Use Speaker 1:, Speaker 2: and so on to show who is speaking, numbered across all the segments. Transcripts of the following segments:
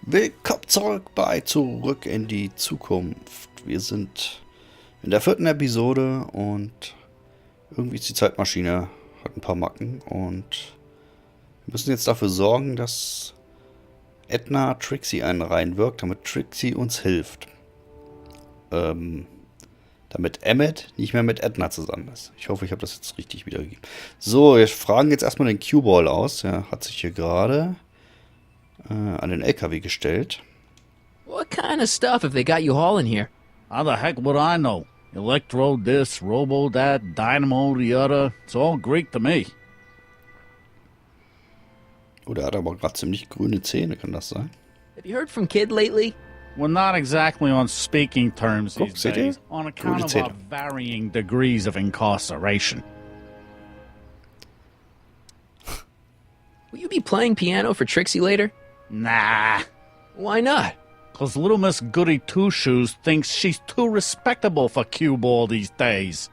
Speaker 1: Willkommen zurück bei Zurück in die Zukunft. Wir sind in der 4. Episode und irgendwie ist die Zeitmaschine, hat ein paar Macken und wir müssen jetzt dafür sorgen, dass Edna Trixie einen reinwirkt, damit Trixie uns hilft. Damit Emmett nicht mehr mit Edna zusammen ist. Ich hoffe, ich habe das jetzt richtig wiedergegeben. So, wir fragen jetzt erstmal den Q-Ball aus. Er hat sich hier gerade an den LKW gestellt.
Speaker 2: What kind of stuff have they got you hauling here?
Speaker 3: How the heck would I know? Electro this, robo that, dynamo the other. It's all Greek to me.
Speaker 1: Oh, der hat aber gerade ziemlich grüne Zähne, kann das sein?
Speaker 2: Have you heard from Kid lately?
Speaker 3: We're not exactly on speaking terms
Speaker 1: Guck,
Speaker 3: these
Speaker 1: seht ihr?
Speaker 3: days, on account
Speaker 1: Grüne
Speaker 3: of
Speaker 1: Zähne.
Speaker 3: our varying degrees of incarceration.
Speaker 2: Will you be playing piano for Trixie later?
Speaker 3: Nah,
Speaker 2: Why not?
Speaker 3: 'cause little Miss Goody Two-Shoes thinks she's too respectable for cue ball these days.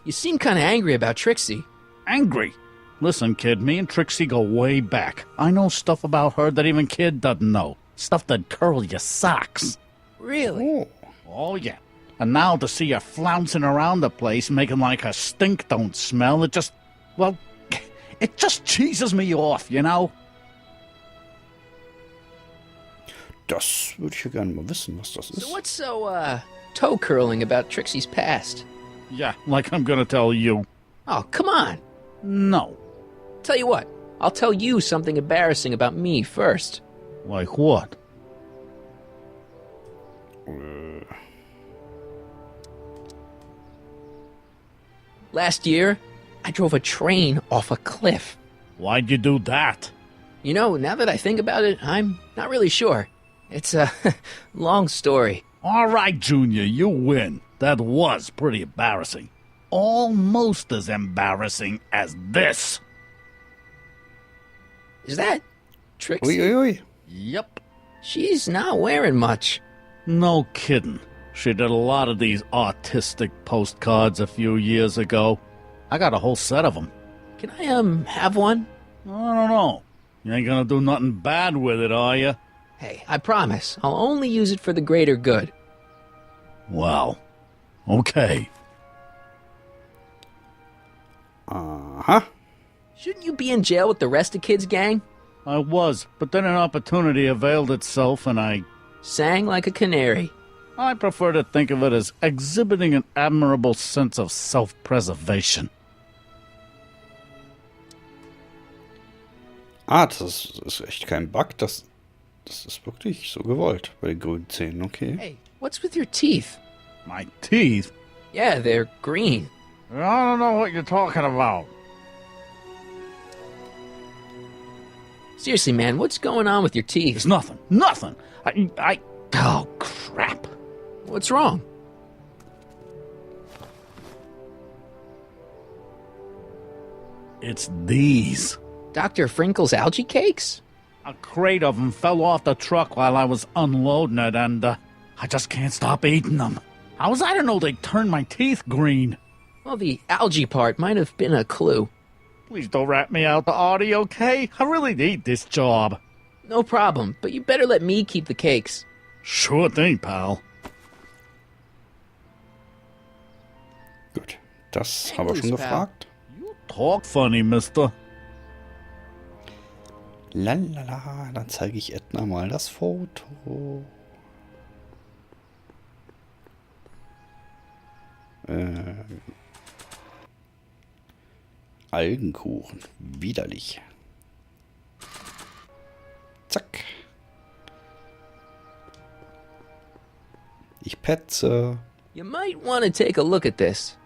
Speaker 2: You seem kind of angry about Trixie.
Speaker 3: Angry. Listen, kid, me and Trixie go way back. I know stuff about her that even Kid doesn't know. Stuff that curl your socks.
Speaker 2: Really?
Speaker 1: Oh,
Speaker 3: Oh, yeah. And now to see her flouncing around the place, making like her stink don't smell, it just cheeses me off, you know?
Speaker 1: das würde ich ja gerne mal wissen, was das
Speaker 2: So
Speaker 1: ist.
Speaker 2: what's so, toe curling about Trixie's past?
Speaker 3: Yeah, like I'm gonna tell you.
Speaker 2: Oh, come on.
Speaker 3: No.
Speaker 2: Tell you what, I'll tell you something embarrassing about me first.
Speaker 3: Like what?
Speaker 2: Last year, I drove a train off a cliff.
Speaker 3: Why'd you do that?
Speaker 2: You know, now that I think about it, I'm not really sure. It's a long story.
Speaker 3: All right, Junior, you win. That was pretty embarrassing. Almost as embarrassing as this.
Speaker 2: Is that Trixie?
Speaker 1: Ui, ui, ui.
Speaker 3: Yep.
Speaker 2: She's not wearing much.
Speaker 3: No kidding. She did a lot of these artistic postcards a few years ago. I got a whole set of them.
Speaker 2: Can I, have one?
Speaker 3: I don't know. You ain't gonna do nothing bad with it, are you?
Speaker 2: Hey, I promise. I'll only use it for the greater good.
Speaker 3: Well, okay.
Speaker 1: Aha.
Speaker 2: Shouldn't you be in jail with the rest of Kid's gang?
Speaker 3: I was, but then an opportunity availed itself and I
Speaker 2: Sang like a canary.
Speaker 3: prefer to think of it as exhibiting an admirable sense of self-preservation.
Speaker 1: Ah, das ist echt kein Bug. Das ist wirklich so gewollt bei den grünen Zähnen, okay.
Speaker 2: Hey, what's with your teeth?
Speaker 3: My teeth?
Speaker 2: Yeah, they're green.
Speaker 3: I don't know what you're talking about.
Speaker 2: Seriously, man, what's going on with your
Speaker 3: It's
Speaker 2: teeth?
Speaker 3: nothing. Nothing. Oh, crap.
Speaker 2: What's wrong?
Speaker 3: It's these.
Speaker 2: Dr. Frinkle's algae cakes?
Speaker 3: A crate of them fell off the truck while I was unloading it, and I just can't stop eating them. How was I to know they'd turn my teeth green?
Speaker 2: Well, the algae part might have been a clue.
Speaker 3: Please don't rat me out, Artie, okay? I really need this job.
Speaker 2: No problem, but you better let me keep the cakes.
Speaker 3: Sure thing, pal.
Speaker 1: Gut, das
Speaker 2: Hang
Speaker 1: haben wir
Speaker 2: loose,
Speaker 1: schon
Speaker 2: pal.
Speaker 1: gefragt.
Speaker 3: You talk funny, mister.
Speaker 1: Lalala, dann zeige ich Edna mal das Foto. Algenkuchen, widerlich. Zack. Ich petze.
Speaker 2: You might want to take a look at this.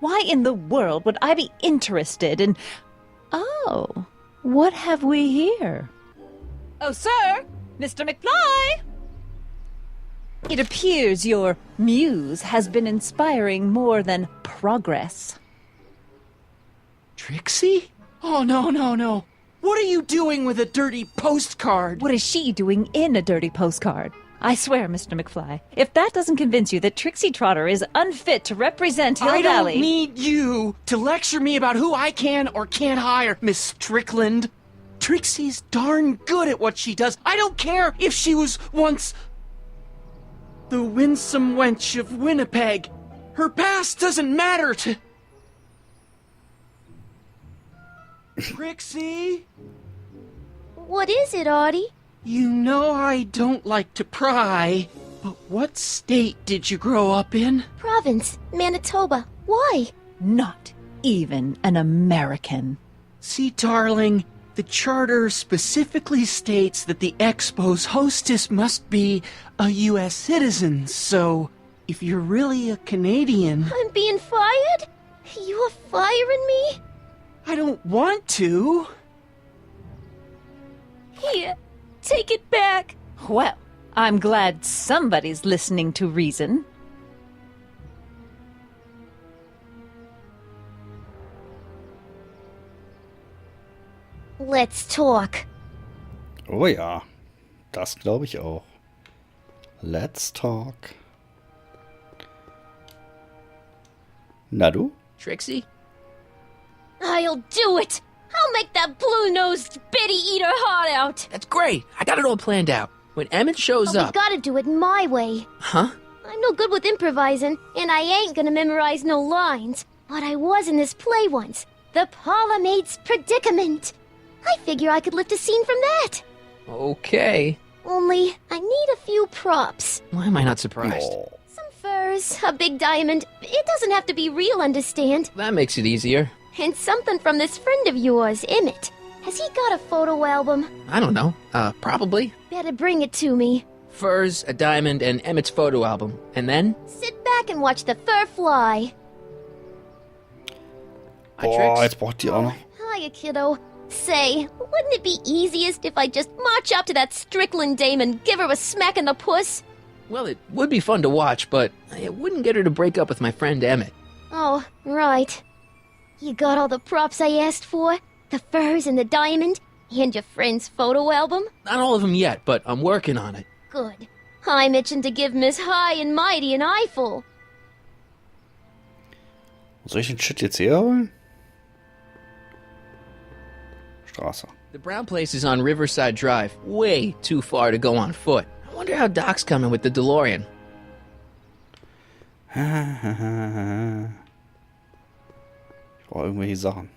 Speaker 4: Why in the world would I be interested in... Oh, what have we here? Oh, sir! Mr. McFly! It appears your muse has been inspiring more than progress.
Speaker 2: Trixie? Oh, no. What are you doing with a dirty postcard?
Speaker 4: What is she doing in a dirty postcard? I swear, Mr. McFly, if that doesn't convince you that Trixie Trotter is unfit to represent Hill
Speaker 5: I
Speaker 4: Valley...
Speaker 5: don't need you to lecture me about who I can or can't hire, Miss Strickland. Trixie's darn good at what she does. I don't care if she was once the winsome wench of Winnipeg. Her past doesn't matter to... Trixie?
Speaker 6: What is it, Audie?
Speaker 5: You know I don't like to pry, but what state did you grow up in?
Speaker 6: Province, Manitoba. Why?
Speaker 4: Not even an American.
Speaker 5: See, darling, the charter specifically states that the Expo's hostess must be a U.S. citizen, so if you're really a Canadian...
Speaker 6: I'm being fired? You are firing me?
Speaker 5: I don't want to.
Speaker 6: Here, take it back.
Speaker 4: Well, I'm glad somebody's listening to reason.
Speaker 6: Let's talk.
Speaker 1: Oh ja, das glaube ich auch. Let's talk. Na du?
Speaker 2: Trixie?
Speaker 6: I'll do it. I'll make that blue-nosed bitty eat her heart out.
Speaker 2: That's great. I got it all planned out. When Emmett shows
Speaker 6: But we
Speaker 2: up...
Speaker 6: gotta do it my way.
Speaker 2: Huh?
Speaker 6: I'm no good with improvising, and I ain't gonna memorize no lines. But I was in this play once. The Parlourmaid's Predicament. I figure I could lift a scene from that.
Speaker 2: Okay.
Speaker 6: Only, I need a few props.
Speaker 2: Why am I not surprised?
Speaker 1: Oh.
Speaker 6: Some furs, a big diamond. It doesn't have to be real, understand?
Speaker 2: That makes it easier.
Speaker 6: And something from this friend of yours, Emmett. Has he got a photo album?
Speaker 2: I don't know. Probably.
Speaker 6: Better bring it to me.
Speaker 2: Furs, a diamond, and Emmett's photo album. And then?
Speaker 6: Sit back and watch the fur fly.
Speaker 2: Hi,
Speaker 1: Boah,
Speaker 2: Trix.
Speaker 1: jetzt braucht die auch noch.
Speaker 6: Hiya, kiddo. Say, wouldn't it be easiest if I just march up to that Strickland dame and give her a smack in the puss?
Speaker 2: Well, it would be fun to watch, but it wouldn't get her to break up with my friend Emmett.
Speaker 6: Oh, right. You got all the props I asked for? The furs and the diamond? And your friend's photo album?
Speaker 2: Not all of them yet, but I'm working on it.
Speaker 6: Good. I'm itching to give Miss High and Mighty an eyeful.
Speaker 1: Soll ich den Shit jetzt herholen? Straße.
Speaker 2: The brown place is on Riverside Drive, way too far to go on foot. I wonder how Doc's coming with the DeLorean.
Speaker 1: Ich brauche irgendwelche Sachen.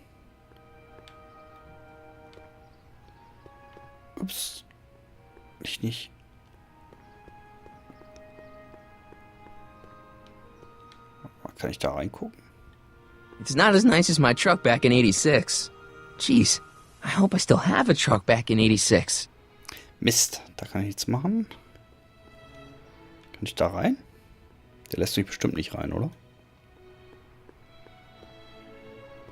Speaker 1: Ups. Ich nicht. Kann ich da reingucken?
Speaker 2: It's not as nice as my truck back in 86. Jeez, I hope I still have a truck back in 86.
Speaker 1: Mist, da kann ich nichts machen. Kann ich da rein? Der lässt mich bestimmt nicht rein, oder?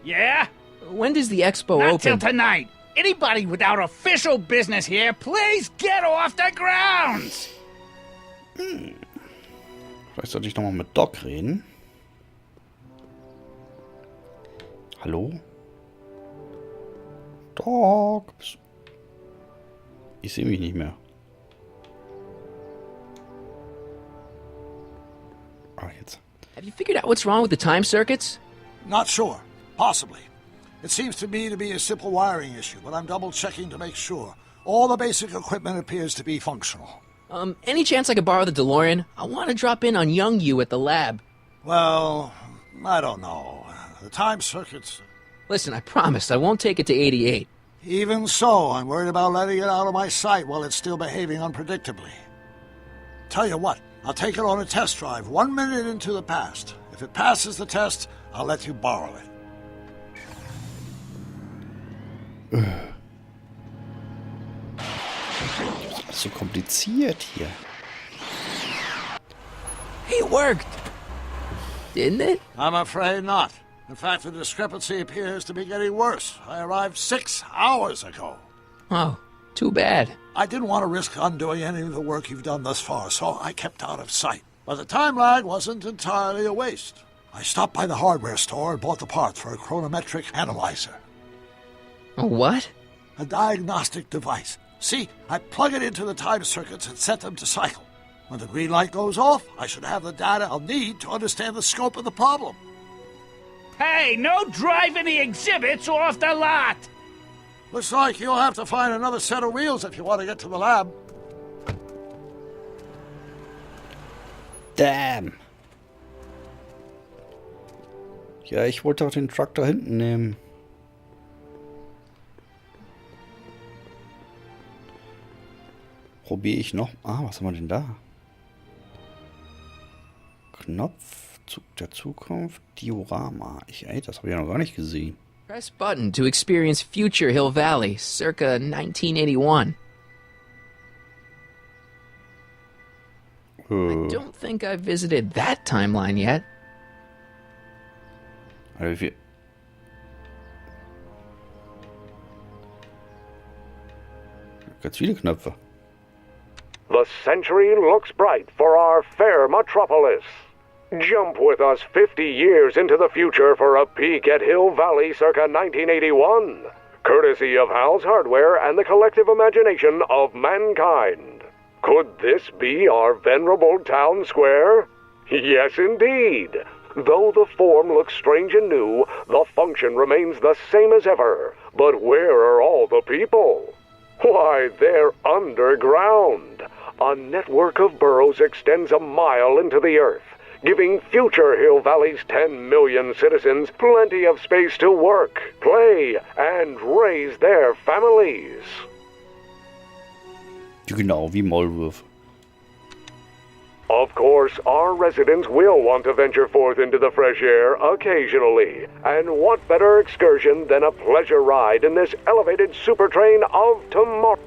Speaker 3: Yeah?
Speaker 2: When does the expo
Speaker 3: Not till
Speaker 2: open?
Speaker 3: tonight. Anybody without official business here, please get off the grounds!
Speaker 1: Vielleicht sollte ich nochmal mit Doc reden. Hallo? Doc? Ich sehe mich nicht mehr. Ah, jetzt.
Speaker 2: Have you figured out what's wrong with the time circuits?
Speaker 7: Not sure. Possibly. It seems to me to be a simple wiring issue, but I'm double-checking to make sure. All the basic equipment appears to be functional.
Speaker 2: Any chance I could borrow the DeLorean? I want to drop in on young you at the lab.
Speaker 7: Well, I don't know. The time circuits...
Speaker 2: Listen, I promise I won't take it to 88.
Speaker 7: Even so, I'm worried about letting it out of my sight while it's still behaving unpredictably. Tell you what, I'll take it on a test drive 1 minute into the past. If it passes the test, I'll let you borrow it.
Speaker 1: So kompliziert hier.
Speaker 2: Hey, it worked! Didn't it?
Speaker 7: I'm afraid not. In fact, the discrepancy appears to be getting worse. I arrived 6 hours ago.
Speaker 2: Oh, too bad.
Speaker 7: I didn't want to risk undoing any of the work you've done thus far, so I kept out of sight. But the time lag wasn't entirely a waste. I stopped by the hardware store and bought the parts for a chronometric analyzer.
Speaker 2: A what?
Speaker 7: A diagnostic device. See, I plug it into the time circuits and set them to cycle. When the green light goes off, I should have the data I'll need to understand the scope of the problem.
Speaker 3: Hey, no driving the exhibits off the lot!
Speaker 7: Looks like you'll have to find another set of wheels if you want to get to the lab.
Speaker 1: Damn. Ja, ich wollte auch den Truck da hinten nehmen. Probiere ich noch. Ah, was haben wir denn da? Knopf, Zug der Zukunft, Diorama. Das habe ich ja noch gar nicht gesehen.
Speaker 2: Press button to experience future Hill Valley, circa 1981. I don't think I've visited that timeline yet.
Speaker 1: Also wie viel? Ganz viele Knöpfe.
Speaker 8: The century looks bright for our fair metropolis. Jump with us 50 years into the future for a peek at Hill Valley circa 1981, courtesy of Hal's Hardware and the collective imagination of mankind. Could this be our venerable town square? Yes, indeed. Though the form looks strange and new, the function remains the same as ever. But where are all the people? Why, they're underground. A network of burrows extends a mile into the earth, giving future Hill Valley's 10 million citizens plenty of space to work, play, and raise their families.
Speaker 1: Genau, wie Maulwürfe.
Speaker 8: Of course, our residents will want to venture forth into the fresh air occasionally. And what better excursion than a pleasure ride in this elevated super train of tomorrow?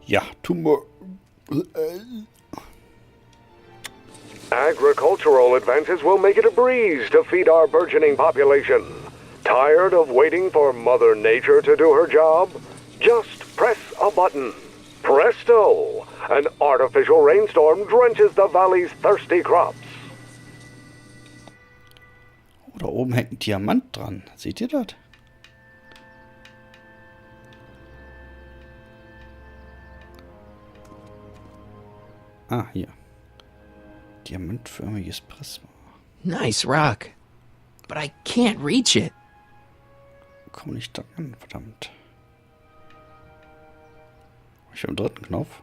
Speaker 1: Ja, tomorrow.
Speaker 8: Agricultural advances will make it a breeze to feed our burgeoning population. Tired of waiting for Mother Nature to do her job? Just press a button. Presto! An artificial rainstorm drenches the valley's thirsty crops.
Speaker 1: Oh, da oben hängt ein Diamant dran. Seht ihr das? Ah, hier. Diamantförmiges Prisma.
Speaker 2: Nice rock. But I can't reach it.
Speaker 1: Komm nicht da an, verdammt. Ich habe den dritten Knopf.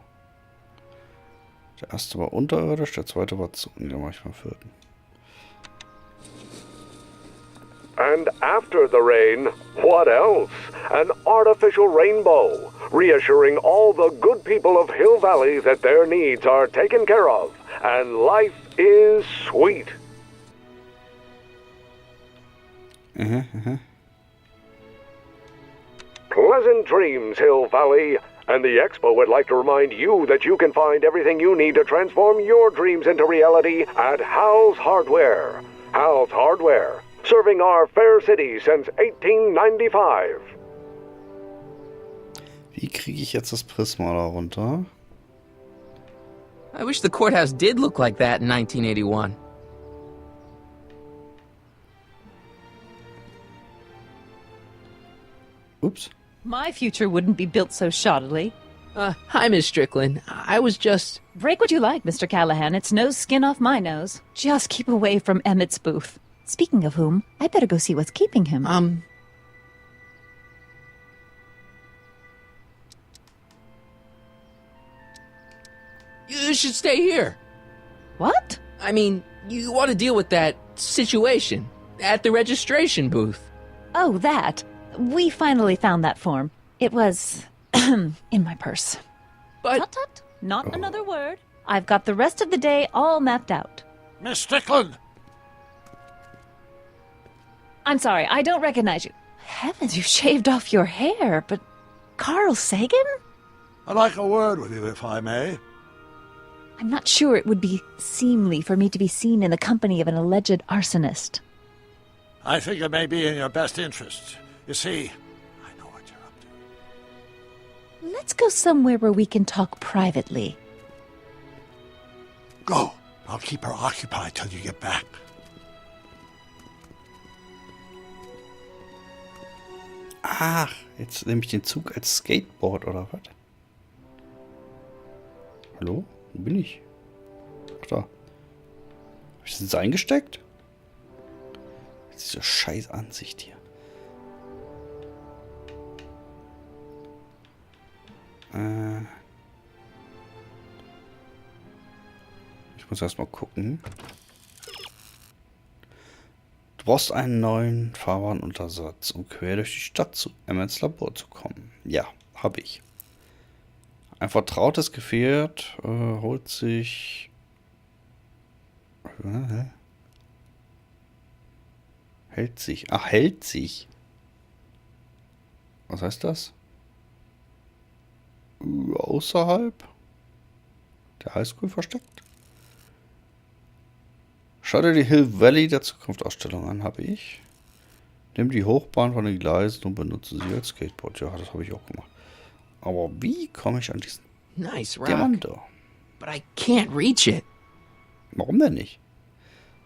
Speaker 1: Der erste war unterirdisch, der zweite war zu. Und der mache ich beim vierten.
Speaker 8: And after the rain, what else? An artificial rainbow, reassuring all the good people of Hill Valley that their needs are taken care of, and life is sweet. Pleasant dreams, Hill Valley. And the Expo would like to remind you that you can find everything you need to transform your dreams into reality at Hal's Hardware. Hal's Hardware, serving our fair city since 1895.
Speaker 1: Wie kriege ich jetzt das Prisma da runter?
Speaker 2: I wish the courthouse did look like that in 1981.
Speaker 1: Oops.
Speaker 4: My future wouldn't be built so shoddily.
Speaker 2: Hi, Miss Strickland. I was just...
Speaker 4: Break what you like, Mr. Callahan. It's no skin off my nose. Just keep away from Emmett's booth. Speaking of whom, I better go see what's keeping him.
Speaker 2: You should stay here.
Speaker 4: What?
Speaker 2: I mean, you want to deal with that situation at the registration booth.
Speaker 4: Oh, that. We finally found that form. It was in my purse.
Speaker 2: But...
Speaker 4: Tut tut. Not another word. I've got the rest of the day all mapped out.
Speaker 7: Miss Strickland!
Speaker 4: I'm sorry, I don't recognize you. Heavens, you shaved off your hair, but Carl Sagan?
Speaker 7: I'd like a word with you, if I may.
Speaker 4: I'm not sure it would be seemly for me to be seen in the company of an alleged arsonist.
Speaker 7: I think it may be in your best interest. You see, I know what you're up to.
Speaker 4: Let's go somewhere where we can talk privately.
Speaker 7: Go. I'll keep her occupied till you get back.
Speaker 1: Ach, jetzt nehme ich den Zug als Skateboard, oder was? Hallo? Wo bin ich? Ach da. Hab ich das jetzt eingesteckt? Diese scheiß Ansicht hier. Ich muss erstmal gucken. Du brauchst einen neuen Fahrbahnuntersatz, um quer durch die Stadt zu Emmets Labor zu kommen. Ja, habe ich. Ein vertrautes Gefährt holt sich... Hält sich. Ach, hält sich. Was heißt das? Außerhalb der Highschool versteckt. Schau dir die Hill Valley der Zukunft-Ausstellung an, habe ich. Nimm die Hochbahn von den Gleisen und benutze sie als Skateboard. Ja, das habe ich auch gemacht. Aber wie komme ich an diesen
Speaker 2: Nice rock.
Speaker 1: Diamant da?
Speaker 2: But I can't reach it.
Speaker 1: Warum denn nicht?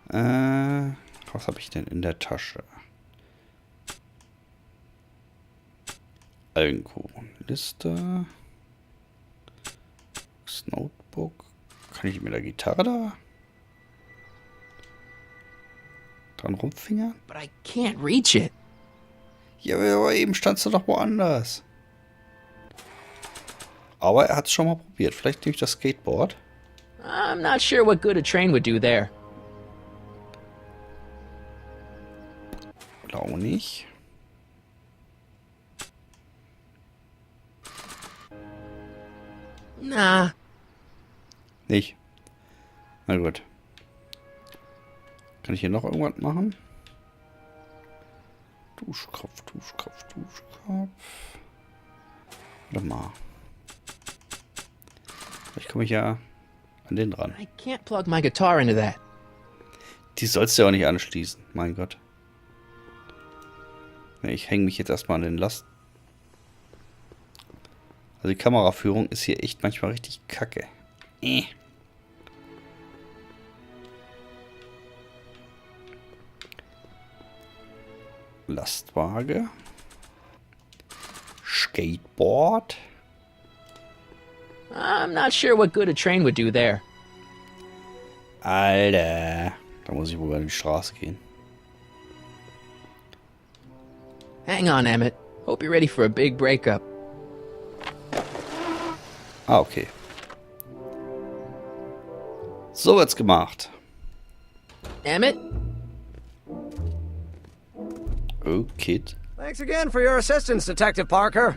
Speaker 1: Was habe ich denn in der Tasche? Algenkuchenliste. Das Notebook. Kann ich mit der Gitarre da dran rumfingern?
Speaker 2: But I can't reach it.
Speaker 1: Ja, aber eben standst du doch woanders. Aber er hat es schon mal probiert. Vielleicht nehme ich das Skateboard.
Speaker 2: I'm not sure what good a train would do there.
Speaker 1: Oder auch nicht.
Speaker 2: Nah.
Speaker 1: Nicht. Na gut. Kann ich hier noch irgendwas machen? Duschkopf, Duschkopf, Duschkopf. Warte mal. Vielleicht komme ich ja an den dran.
Speaker 2: I can't plug my guitar into that.
Speaker 1: Die sollst du ja auch nicht anschließen. Mein Gott. Ich hänge mich jetzt erstmal an den Last. Also die Kameraführung ist hier echt manchmal richtig kacke. Lastwaage. Skateboard.
Speaker 2: I'm not sure what good a train would do there.
Speaker 1: Alter. Da muss ich wohl an die Straße gehen.
Speaker 2: Hang on, Emmett. Hope you're ready for a big breakup.
Speaker 1: Ah, okay. So wird's gemacht.
Speaker 2: Emmett?
Speaker 1: Oh, Kid.
Speaker 9: Thanks again for your assistance, Detective Parker.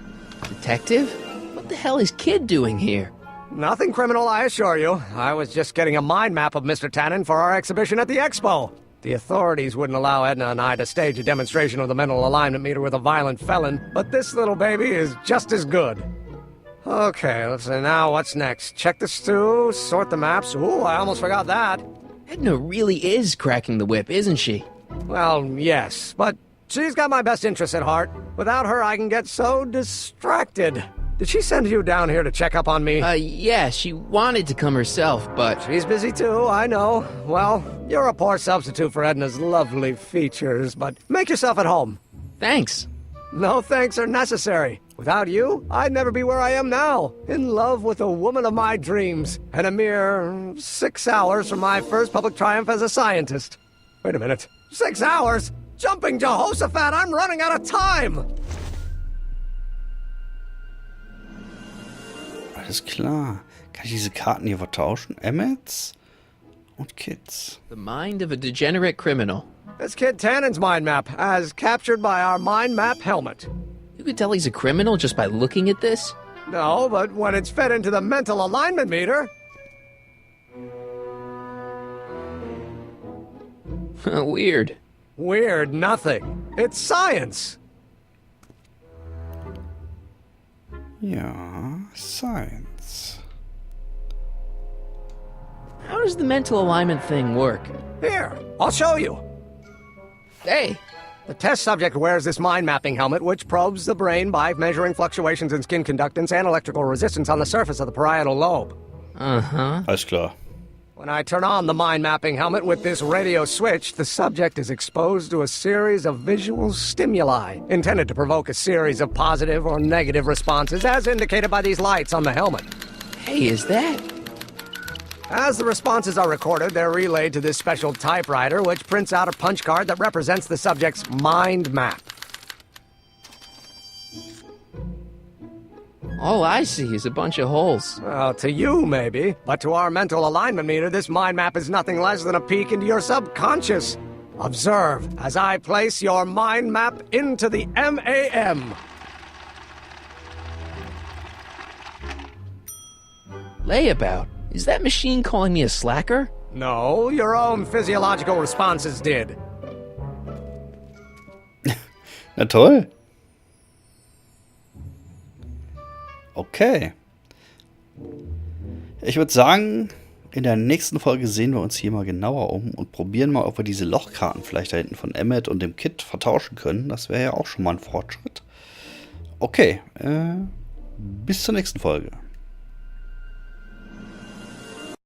Speaker 2: Detective? What the hell is Kid doing here?
Speaker 9: Nothing criminal, I assure you. I was just getting a mind map of Mr. Tannen for our exhibition at the Expo. The authorities wouldn't allow Edna and I to stage a demonstration of the mental alignment meter with a violent felon, but this little baby is just as good. Okay, let's see now what's next. Check the stew, sort the maps. Ooh, I almost forgot that.
Speaker 2: Edna really is cracking the whip, isn't she?
Speaker 9: Well, yes, but she's got my best interests at heart. Without her, I can get so distracted. Did she send you down here to check up on me?
Speaker 2: Yeah, she wanted to come herself, but...
Speaker 9: She's busy too, I know. Well, you're a poor substitute for Edna's lovely features, but make yourself at home.
Speaker 2: Thanks.
Speaker 9: No thanks are necessary. Without you, I'd never be where I am now, in love with the woman of my dreams, and a mere 6 hours from my first public triumph as a scientist. Wait a minute. 6 hours? Jumping Jehoshaphat, I'm running out of time!
Speaker 1: Alles klar. Kann ich diese Karten hier vertauschen? Emmets und Kids.
Speaker 2: The mind of a degenerate criminal.
Speaker 9: It's Kid Tannen's mind map, as captured by our mind map helmet.
Speaker 2: You could tell he's a criminal just by looking at this?
Speaker 9: No, but when it's fed into the mental alignment meter...
Speaker 2: Weird.
Speaker 9: Weird nothing. It's science.
Speaker 1: Ja, Science.
Speaker 2: How does the mental alignment thing work?
Speaker 9: Here, I'll show you.
Speaker 2: Hey!
Speaker 9: The test subject wears this mind-mapping helmet, which probes the brain by measuring fluctuations in skin conductance and electrical resistance on the surface of the parietal lobe.
Speaker 2: Uh-huh.
Speaker 1: Alles klar.
Speaker 9: When I turn on the mind-mapping helmet with this radio switch, the subject is exposed to a series of visual stimuli, intended to provoke a series of positive or negative responses, as indicated by these lights on the helmet.
Speaker 2: Hey, is that...
Speaker 9: As the responses are recorded, they're relayed to this special typewriter, which prints out a punch card that represents the subject's mind map.
Speaker 2: All I see is a bunch of holes.
Speaker 9: Well, to you, maybe. But to our mental alignment meter, this mind map is nothing less than a peek into your subconscious. Observe as I place your mind map into the MAM.
Speaker 2: Layabout? Is that machine calling me a slacker?
Speaker 9: No, your own physiological responses did.
Speaker 1: Na toll. Okay. Ich würde sagen, in der nächsten Folge sehen wir uns hier mal genauer um und probieren mal, ob wir diese Lochkarten vielleicht da hinten von Emmet und dem Kit vertauschen können. Das wäre ja auch schon mal ein Fortschritt. Okay, bis zur nächsten Folge.